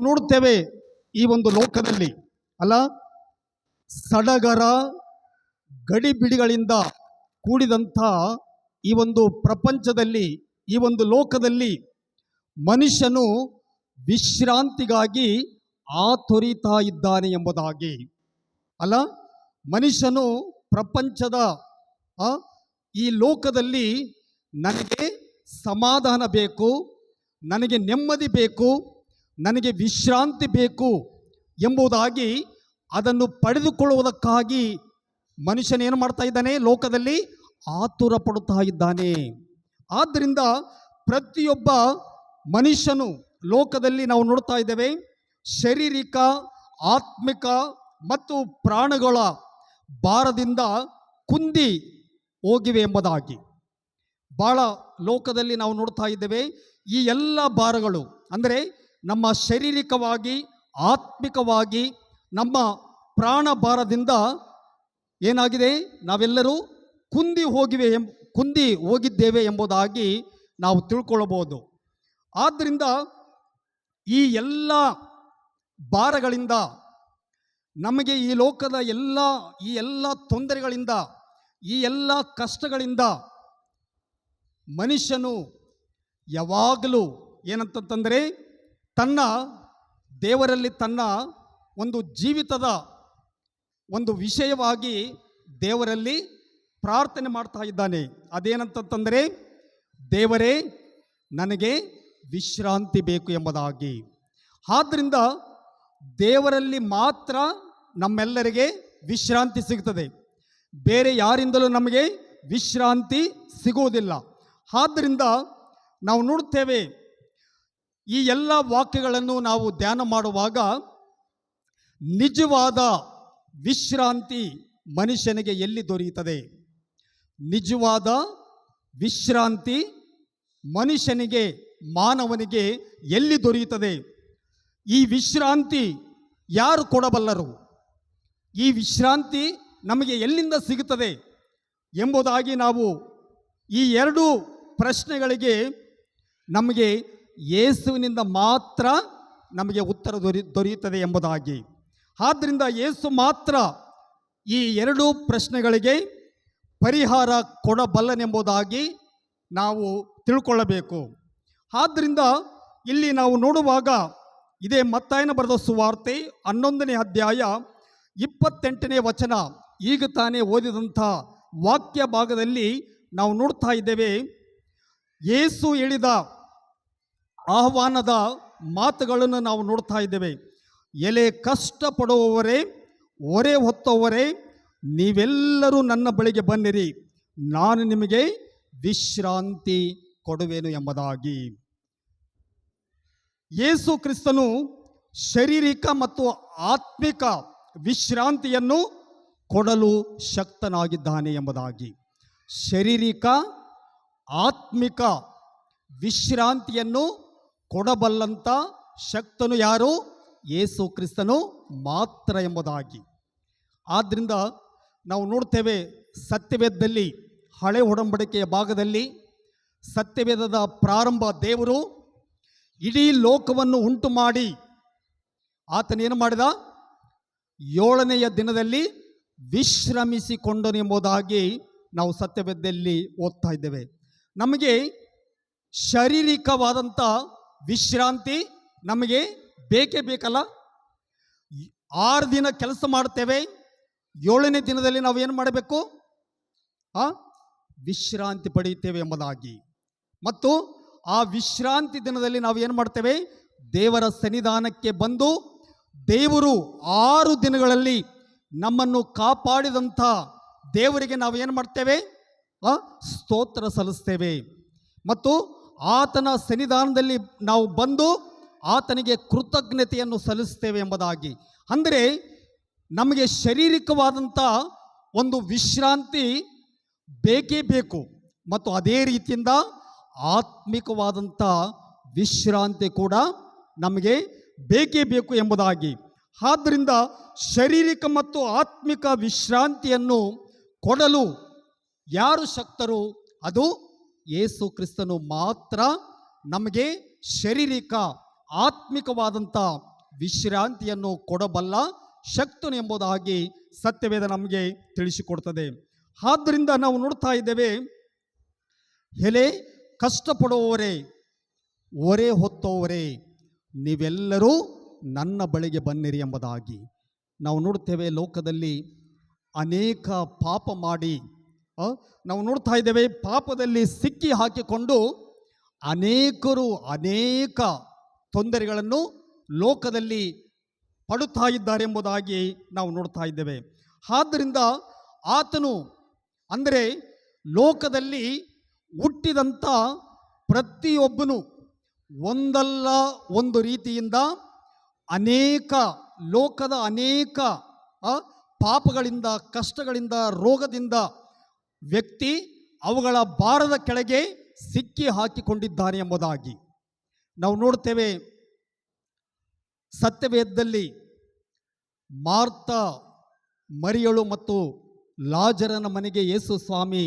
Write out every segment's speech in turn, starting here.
ನೋಡುತ್ತೇವೆ ಈ ಒಂದು ಲೋಕದಲ್ಲಿ ಅಲ್ಲ, ಸಡಗರ ಗಡಿಬಿಡಿಗಳಿಂದ ಕೂಡಿದಂಥ ಈ ಒಂದು ಪ್ರಪಂಚದಲ್ಲಿ, ಈ ಒಂದು ಲೋಕದಲ್ಲಿ ಮನುಷ್ಯನು ವಿಶ್ರಾಂತಿಗಾಗಿ ಆತುರಿತಾ ಇದ್ದಾನೆ ಎಂಬುದಾಗಿ. ಅಲ್ಲ, ಮನುಷ್ಯನು ಪ್ರಪಂಚದ ಈ ಲೋಕದಲ್ಲಿ ನನಗೆ ಸಮಾಧಾನ ಬೇಕು, ನನಗೆ ನೆಮ್ಮದಿ ಬೇಕು, ನನಗೆ ವಿಶ್ರಾಂತಿ ಬೇಕು ಎಂಬುದಾಗಿ ಅದನ್ನು ಪಡೆದುಕೊಳ್ಳುವುದಕ್ಕಾಗಿ ಮನುಷ್ಯನೇನು ಮಾಡ್ತಾ ಇದ್ದಾನೆ? ಲೋಕದಲ್ಲಿ ಆತುರ ಪಡುತ್ತಾ ಇದ್ದಾನೆ. ಆದ್ದರಿಂದ ಪ್ರತಿಯೊಬ್ಬ ಮನುಷ್ಯನು ಲೋಕದಲ್ಲಿ ನಾವು ನೋಡ್ತಾ ಇದ್ದೇವೆ, ಶಾರೀರಿಕ, ಆತ್ಮಿಕ ಮತ್ತು ಪ್ರಾಣಗಳ ಭಾರದಿಂದ ಕುಂದಿ ಹೋಗಿವೆ ಎಂಬುದಾಗಿ ಭಾಳ ಲೋಕದಲ್ಲಿ ನಾವು ನೋಡ್ತಾ ಇದ್ದೇವೆ. ಈ ಎಲ್ಲ ಭಾರಗಳು ಅಂದರೆ ನಮ್ಮ ಶಾರೀರಿಕವಾಗಿ, ಆತ್ಮಿಕವಾಗಿ, ನಮ್ಮ ಪ್ರಾಣ ಭಾರದಿಂದ ಏನಾಗಿದೆ? ನಾವೆಲ್ಲರೂ ಕುಂದಿ ಹೋಗಿದ್ದೇವೆ ಎಂಬುದಾಗಿ ನಾವು ತಿಳ್ಕೊಳ್ಳಬಹುದು. ಆದ್ದರಿಂದ ಈ ಎಲ್ಲ ಭಾರಗಳಿಂದ ನಮಗೆ ಈ ಲೋಕದ ಈ ಎಲ್ಲ ತೊಂದರೆಗಳಿಂದ, ಈ ಎಲ್ಲ ಕಷ್ಟಗಳಿಂದ ಮನುಷ್ಯನು ಯಾವಾಗಲೂ ಏನಂತಂದರೆ ತನ್ನ ದೇವರಲ್ಲಿ ತನ್ನ ಒಂದು ಜೀವಿತದ ಒಂದು ವಿಷಯವಾಗಿ ದೇವರಲ್ಲಿ ಪ್ರಾರ್ಥನೆ ಮಾಡ್ತಾ ಇದ್ದಾನೆ. ಅದೇನಂತಂದರೆ, ದೇವರೇ ನನಗೆ ವಿಶ್ರಾಂತಿ ಬೇಕು ಎಂಬುದಾಗಿ. ಆದ್ದರಿಂದ ದೇವರಲ್ಲಿ ಮಾತ್ರ ನಮ್ಮೆಲ್ಲರಿಗೆ ವಿಶ್ರಾಂತಿ ಸಿಗ್ತದೆ, ಬೇರೆ ಯಾರಿಂದಲೂ ನಮಗೆ ವಿಶ್ರಾಂತಿ ಸಿಗುವುದಿಲ್ಲ. ಆದ್ದರಿಂದ ನಾವು ನೋಡ್ತೇವೆ, ಈ ಎಲ್ಲ ವಾಕ್ಯಗಳನ್ನು ನಾವು ಧ್ಯಾನ ಮಾಡುವಾಗ ನಿಜವಾದ ವಿಶ್ರಾಂತಿ ಮನುಷ್ಯನಿಗೆ ಎಲ್ಲಿ ದೊರೆಯುತ್ತದೆ? ನಿಜವಾದ ವಿಶ್ರಾಂತಿ ಮನುಷ್ಯನಿಗೆ, ಮಾನವನಿಗೆ ಎಲ್ಲಿ ದೊರೆಯುತ್ತದೆ? ಈ ವಿಶ್ರಾಂತಿ ಯಾರು ಕೊಡಬಲ್ಲರು? ಈ ವಿಶ್ರಾಂತಿ ನಮಗೆ ಎಲ್ಲಿಂದ ಸಿಗುತ್ತದೆ ಎಂಬುದಾಗಿ ನಾವು ಈ ಎರಡು ಪ್ರಶ್ನೆಗಳಿಗೆ ನಮಗೆ ಯೇಸುವಿನಿಂದ ಮಾತ್ರ ನಮಗೆ ಉತ್ತರ ದೊರೆಯುತ್ತದೆ ಎಂಬುದಾಗಿ. ಆದ್ದರಿಂದ ಯೇಸು ಮಾತ್ರ ಈ ಎರಡು ಪ್ರಶ್ನೆಗಳಿಗೆ ಪರಿಹಾರ ಕೊಡಬಲ್ಲನೆಂಬುದಾಗಿ ನಾವು ತಿಳ್ಕೊಳ್ಳಬೇಕು. ಆದ್ದರಿಂದ ಇಲ್ಲಿ ನಾವು ನೋಡುವಾಗ ಇದೇ ಮತ್ತಾಯನ ಬರೆದ ಸುವಾರ್ತೆ 11ನೇ ಅಧ್ಯಾಯ 28ನೇ ವಚನ, ಈಗ ತಾನೇ ಓದಿದಂಥ ವಾಕ್ಯ ಭಾಗದಲ್ಲಿ ನಾವು ನೋಡ್ತಾ ಇದ್ದೇವೆ. ಯೇಸು ಹೇಳಿದ ಆಹ್ವಾನದ ಮಾತುಗಳನ್ನು ನಾವು ನೋಡ್ತಾ ಇದ್ದೇವೆ. ಎಲೆ ಕಷ್ಟಪಡುವವರೇ, ಹೊರೆ ಹೊತ್ತವರೇ, ನೀವೆಲ್ಲರೂ ನನ್ನ ಬಳಿಗೆ ಬನ್ನಿರಿ, ನಾನು ನಿಮಗೆ ವಿಶ್ರಾಂತಿ ಕೊಡುವೆನು ಎಂಬುದಾಗಿ. ಯೇಸು ಕ್ರಿಸ್ತನು ಶಾರೀರಿಕ ಮತ್ತು ಆತ್ಮಿಕ ವಿಶ್ರಾಂತಿಯನ್ನು ಕೊಡಲು ಶಕ್ತನಾಗಿದ್ದಾನೆ ಎಂಬುದಾಗಿ. ಶಾರೀರಿಕ, ಆತ್ಮಿಕ ವಿಶ್ರಾಂತಿಯನ್ನು ಕೊಡಬಲ್ಲಂಥ ಶಕ್ತನು ಯಾರು? ಯೇಸು ಕ್ರಿಸ್ತನು ಮಾತ್ರ ಎಂಬುದಾಗಿ. ಆದ್ದರಿಂದ ನಾವು ನೋಡ್ತೇವೆ, ಸತ್ಯವೇದದಲ್ಲಿ, ಹಳೆ ಒಡಂಬಡಿಕೆಯ ಭಾಗದಲ್ಲಿ, ಸತ್ಯವೇದದ ಪ್ರಾರಂಭ ದೇವರು ಇಡೀ ಲೋಕವನ್ನು ಉಂಟು ಮಾಡಿ ಆತನೇನು ಮಾಡಿದ? 7ನೆಯ ದಿನದಲ್ಲಿ ವಿಶ್ರಮಿಸಿಕೊಂಡನು ಎಂಬುದಾಗಿ ನಾವು ಸತ್ಯವೇದದಲ್ಲಿ ಓದ್ತಾ ಇದ್ದೇವೆ. ನಮಗೆ ಶಾರೀರಿಕವಾದಂಥ ವಿಶ್ರಾಂತಿ ನಮಗೆ ಬೇಕೇ ಬೇಕಲ್ಲ. 6 ದಿನ ಕೆಲಸ ಮಾಡ್ತೇವೆ, 7ನೇ ದಿನದಲ್ಲಿ ನಾವು ಏನು ಮಾಡಬೇಕು? ವಿಶ್ರಾಂತಿ ಪಡೆಯುತ್ತೇವೆ ಎಂಬುದಾಗಿ. ಮತ್ತು ಆ ವಿಶ್ರಾಂತಿ ದಿನದಲ್ಲಿ ನಾವು ಏನು ಮಾಡ್ತೇವೆ? ದೇವರ ಸನ್ನಿಧಾನಕ್ಕೆ ಬಂದು ದೇವರು 6 ದಿನಗಳಲ್ಲಿ ನಮ್ಮನ್ನು ಕಾಪಾಡಿದಂಥ ದೇವರಿಗೆ ನಾವು ಏನು ಮಾಡ್ತೇವೆ? ಸ್ತೋತ್ರ ಸಲ್ಲಿಸ್ತೇವೆ. ಮತ್ತು ಆತನ ಸನ್ನಿಧಾನದಲ್ಲಿ ನಾವು ಬಂದು ಆತನಿಗೆ ಕೃತಜ್ಞತೆಯನ್ನು ಸಲ್ಲಿಸ್ತೇವೆ ಎಂಬುದಾಗಿ. ಅಂದರೆ ನಮಗೆ ಶಾರೀರಿಕವಾದಂಥ ಒಂದು ವಿಶ್ರಾಂತಿ ಬೇಕೇ ಬೇಕು, ಮತ್ತು ಅದೇ ರೀತಿಯಿಂದ ಆತ್ಮಿಕವಾದಂಥ ವಿಶ್ರಾಂತಿ ಕೂಡ ನಮಗೆ ಬೇಕೇ ಬೇಕು ಎಂಬುದಾಗಿ. ಆದ್ದರಿಂದ ಶಾರೀರಿಕ ಮತ್ತು ಆತ್ಮಿಕ ವಿಶ್ರಾಂತಿಯನ್ನು ಕೊಡಲು ಯಾರು ಶಕ್ತರು? ಅದು ಯೇಸು ಕ್ರಿಸ್ತನು ಮಾತ್ರ ನಮಗೆ ಶಾರೀರಿಕ, ಆತ್ಮಿಕವಾದಂಥ ವಿಶ್ರಾಂತಿಯನ್ನು ಕೊಡಬಲ್ಲ ಶಕ್ತನು ಎಂಬುದಾಗಿ ಸತ್ಯವೇದ ನಮಗೆ ತಿಳಿಸಿಕೊಡ್ತದೆ. ಆದ್ದರಿಂದ ನಾವು ನೋಡ್ತಾ ಇದ್ದೇವೆ, ಎಲೆ ಕಷ್ಟಪಡುವವರೇ, ಹೊರೆ ಹೊತ್ತವರೇ, ನೀವೆಲ್ಲರೂ ನನ್ನ ಬಳಿಗೆ ಬನ್ನಿರಿ ಎಂಬುದಾಗಿ. ನಾವು ನೋಡ್ತೇವೆ ಲೋಕದಲ್ಲಿ ಅನೇಕ ಪಾಪ ಮಾಡಿ ನಾವು ನೋಡ್ತಾ ಇದ್ದೇವೆ, ಪಾಪದಲ್ಲಿ ಸಿಕ್ಕಿ ಹಾಕಿಕೊಂಡು ಅನೇಕರು ಅನೇಕ ತೊಂದರೆಗಳನ್ನು ಲೋಕದಲ್ಲಿ ಪಡುತ್ತಾ ಇದ್ದಾರೆ ಎಂಬುದಾಗಿ ನಾವು ನೋಡ್ತಾ ಇದ್ದೇವೆ. ಆದ್ದರಿಂದ ಆತನು ಅಂದರೆ ಲೋಕದಲ್ಲಿ ಹುಟ್ಟಿದಂಥ ಪ್ರತಿಯೊಬ್ಬನು ಒಂದಲ್ಲ ಒಂದು ರೀತಿಯಿಂದ ಅನೇಕ ಲೋಕದ ಅನೇಕ ಪಾಪಗಳಿಂದ, ಕಷ್ಟಗಳಿಂದ, ರೋಗದಿಂದ ವ್ಯಕ್ತಿ ಅವುಗಳ ಭಾರದ ಕೆಳಗೆ ಸಿಕ್ಕಿ ಹಾಕಿಕೊಂಡಿದ್ದಾನೆ ಎಂಬುದಾಗಿ ನಾವು ನೋಡ್ತೇವೆ. ಸತ್ಯವೇದದಲ್ಲಿ ಮಾರ್ತ, ಮರಿಯಳು ಮತ್ತು ಲಾಜರನ ಮನೆಗೆ ಯೇಸು ಸ್ವಾಮಿ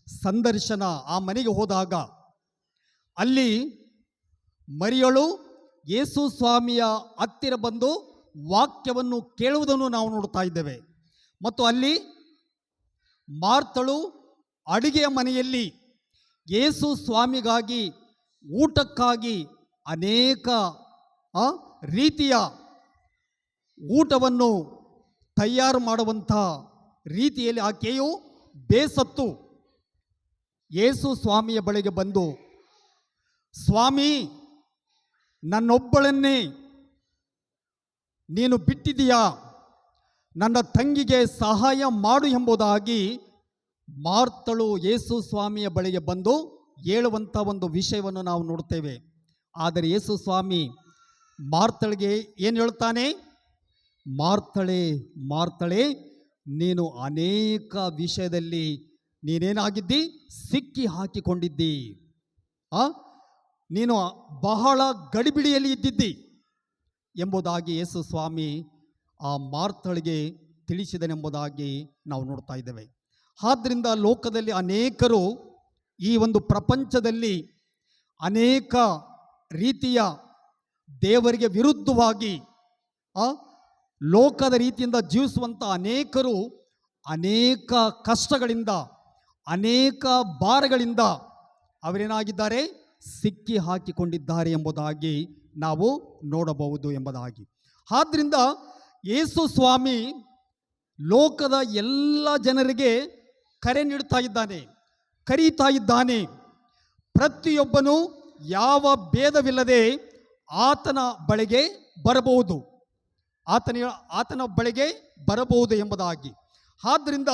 ಸಂದರ್ಶನ ಆ ಮನೆಗೆ ಹೋದಾಗ ಅಲ್ಲಿ ಮರಿಯಳು ಯೇಸು ಸ್ವಾಮಿಯ ಹತ್ತಿರ ಬಂದು ವಾಕ್ಯವನ್ನು ಕೇಳುವುದನ್ನು ನಾವು ನೋಡ್ತಾ ಇದ್ದೇವೆ. ಮತ್ತು ಅಲ್ಲಿ ಮಾರ್ತಳು ಅಡಿಗೆಯ ಮನೆಯಲ್ಲಿ ಯೇಸು ಸ್ವಾಮಿಗಾಗಿ ಊಟಕ್ಕಾಗಿ ಅನೇಕ ರೀತಿಯ ಊಟವನ್ನು ತಯಾರು ಮಾಡುವಂಥ ರೀತಿಯಲ್ಲಿ ಆಕೆಯು ಬೇಸತ್ತು ಯೇಸು ಸ್ವಾಮಿಯ ಬಳಿಗೆ ಬಂದು, ಸ್ವಾಮಿ, ನನ್ನೊಬ್ಬಳನ್ನೇ ನೀನು ಬಿಟ್ಟಿದೀಯಾ, ನನ್ನ ತಂಗಿಗೆ ಸಹಾಯ ಮಾಡು ಎಂಬುದಾಗಿ ಮಾರ್ತಳು ಯೇಸು ಸ್ವಾಮಿಯ ಬಳಿಗೆ ಬಂದು ಹೇಳುವಂಥ ಒಂದು ವಿಷಯವನ್ನು ನಾವು ನೋಡ್ತೇವೆ. ಆದರೆ ಯೇಸು ಸ್ವಾಮಿ ಮಾರ್ತಳಿಗೆ ಏನು ಹೇಳ್ತಾನೆ? ಮಾರ್ತಳೆ, ಮಾರ್ತಳೆ, ನೀನು ಅನೇಕ ವಿಷಯದಲ್ಲಿ ನೀನೇನಾಗಿದ್ದಿ? ಸಿಕ್ಕಿ ಹಾಕಿಕೊಂಡಿದ್ದಿ. ನೀನು ಬಹಳ ಗಡಿಬಿಡಿಯಲ್ಲಿ ಇದ್ದಿದ್ದಿ ಎಂಬುದಾಗಿ ಯೇಸು ಸ್ವಾಮಿ ಆ ಮಾರ್ತಳಿಗೆ ತಿಳಿಸಿದನೆಂಬುದಾಗಿ ನಾವು ನೋಡ್ತಾ ಇದ್ದೇವೆ. ಆದ್ದರಿಂದ ಲೋಕದಲ್ಲಿ ಅನೇಕರು, ಈ ಒಂದು ಪ್ರಪಂಚದಲ್ಲಿ ಅನೇಕ ರೀತಿಯ ದೇವರಿಗೆ ವಿರುದ್ಧವಾಗಿ ಲೋಕದ ರೀತಿಯಿಂದ ಜೀವಿಸುವಂಥ ಅನೇಕರು ಅನೇಕ ಕಷ್ಟಗಳಿಂದ, ಅನೇಕ ಭಾರಗಳಿಂದ ಅವರೇನಾಗಿದ್ದಾರೆ? ಸಿಕ್ಕಿ ಹಾಕಿಕೊಂಡಿದ್ದಾರೆ ಎಂಬುದಾಗಿ ನಾವು ನೋಡಬಹುದು ಎಂಬುದಾಗಿ. ಆದ್ದರಿಂದ ಯೇಸು ಸ್ವಾಮಿ ಲೋಕದ ಎಲ್ಲ ಜನರಿಗೆ ಕರೆ ನೀಡುತ್ತಾ ಇದ್ದಾನೆ, ಕರೀತಾ ಇದ್ದಾನೆ. ಪ್ರತಿಯೊಬ್ಬನು ಯಾವ ಭೇದವಿಲ್ಲದೆ ಆತನ ಬಳಿಗೆ ಬರಬಹುದು, ಆತನ ಬಳಿಗೆ ಬರಬಹುದು ಎಂಬುದಾಗಿ. ಆದ್ದರಿಂದ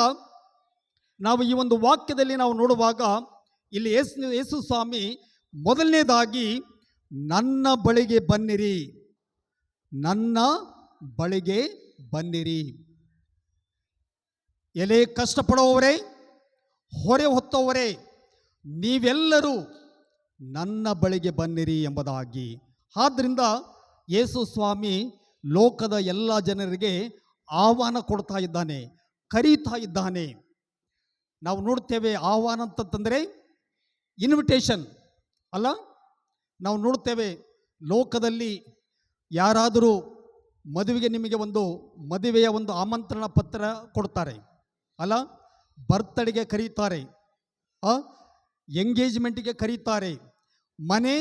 ನಾವು ಈ ಒಂದು ವಾಕ್ಯದಲ್ಲಿ ನಾವು ನೋಡುವಾಗ ಇಲ್ಲಿ ಯೇಸು ಸ್ವಾಮಿ ಮೊದಲನೇದಾಗಿ ನನ್ನ ಬಳಿಗೆ ಬನ್ನಿರಿ, ನನ್ನ ಬಳಿಗೆ ಬನ್ನಿರಿ, ಎಲೆ ಕಷ್ಟಪಡುವವರೇ, ಹೊರೆ ಹೊತ್ತವರೇ, ನೀವೆಲ್ಲರೂ ನನ್ನ ಬಳಿಗೆ ಬನ್ನಿರಿ ಎಂಬುದಾಗಿ. ಆದ್ದರಿಂದ ಯೇಸು ಸ್ವಾಮಿ ಲೋಕದ ಎಲ್ಲ ಜನರಿಗೆ ಆಹ್ವಾನ ಕೊಡ್ತಾ ಇದ್ದಾನೆ, ಕರೀತಾ ಇದ್ದಾನೆ. ನಾವು ನೋಡ್ತೇವೆ ಆಹ್ವಾನ ಅಂತಂದರೆ ಇನ್ವಿಟೇಷನ್ ಅಲ್ಲ. ನಾವು ನೋಡ್ತೇವೆ ಲೋಕದಲ್ಲಿ ಯಾರಾದರೂ ಮದುವೆಗೆ ನಿಮಗೆ ಒಂದು ಮದುವೆಯ ಒಂದು ಆಮಂತ್ರಣ ಪತ್ರ ಕೊಡ್ತಾರೆ ಅಲ್ಲ, ಬರ್ತ್ಡೇಗೆ ಕರೀತಾರೆ, ಎಂಗೇಜ್ಮೆಂಟಿಗೆ ಕರೀತಾರೆ, ಮನೆ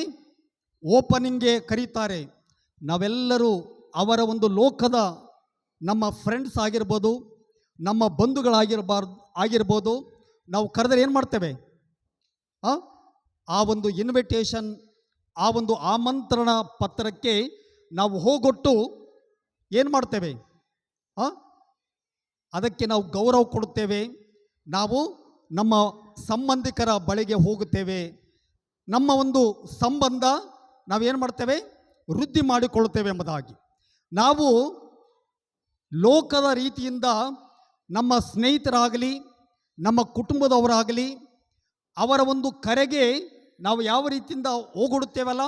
ಓಪನಿಂಗ್ಗೆ ಕರೀತಾರೆ. ನಾವೆಲ್ಲರೂ ಅವರ ಒಂದು ಲೋಕದ ನಮ್ಮ ಫ್ರೆಂಡ್ಸ್ ಆಗಿರ್ಬೋದು, ನಮ್ಮ ಆಗಿರ್ಬೋದು, ನಾವು ಕರೆದರೆ ಏನು ಮಾಡ್ತೇವೆ? ಆ ಒಂದು ಇನ್ವಿಟೇಷನ್, ಆ ಒಂದು ಆಮಂತ್ರಣ ಪತ್ರಕ್ಕೆ ನಾವು ಹೋಗೊಟ್ಟು ಏನು ಮಾಡ್ತೇವೆ? ಅದಕ್ಕೆ ನಾವು ಗೌರವ ಕೊಡುತ್ತೇವೆ. ನಾವು ನಮ್ಮ ಸಂಬಂಧಿಕರ ಬಳಿಗೆ ಹೋಗುತ್ತೇವೆ. ನಮ್ಮ ಒಂದು ಸಂಬಂಧ ನಾವೇನು ಮಾಡ್ತೇವೆ? ವೃದ್ಧಿ ಮಾಡಿಕೊಳ್ಳುತ್ತೇವೆ ಎಂಬುದಾಗಿ. ನಾವು ಲೋಕದ ರೀತಿಯಿಂದ ನಮ್ಮ ಸ್ನೇಹಿತರಾಗಲಿ, ನಮ್ಮ ಕುಟುಂಬದವರಾಗಲಿ, ಅವರ ಒಂದು ಕರೆಗೆ ನಾವು ಯಾವ ರೀತಿಯಿಂದ ಹೋಗೊಡುತ್ತೇವಲ್ಲ,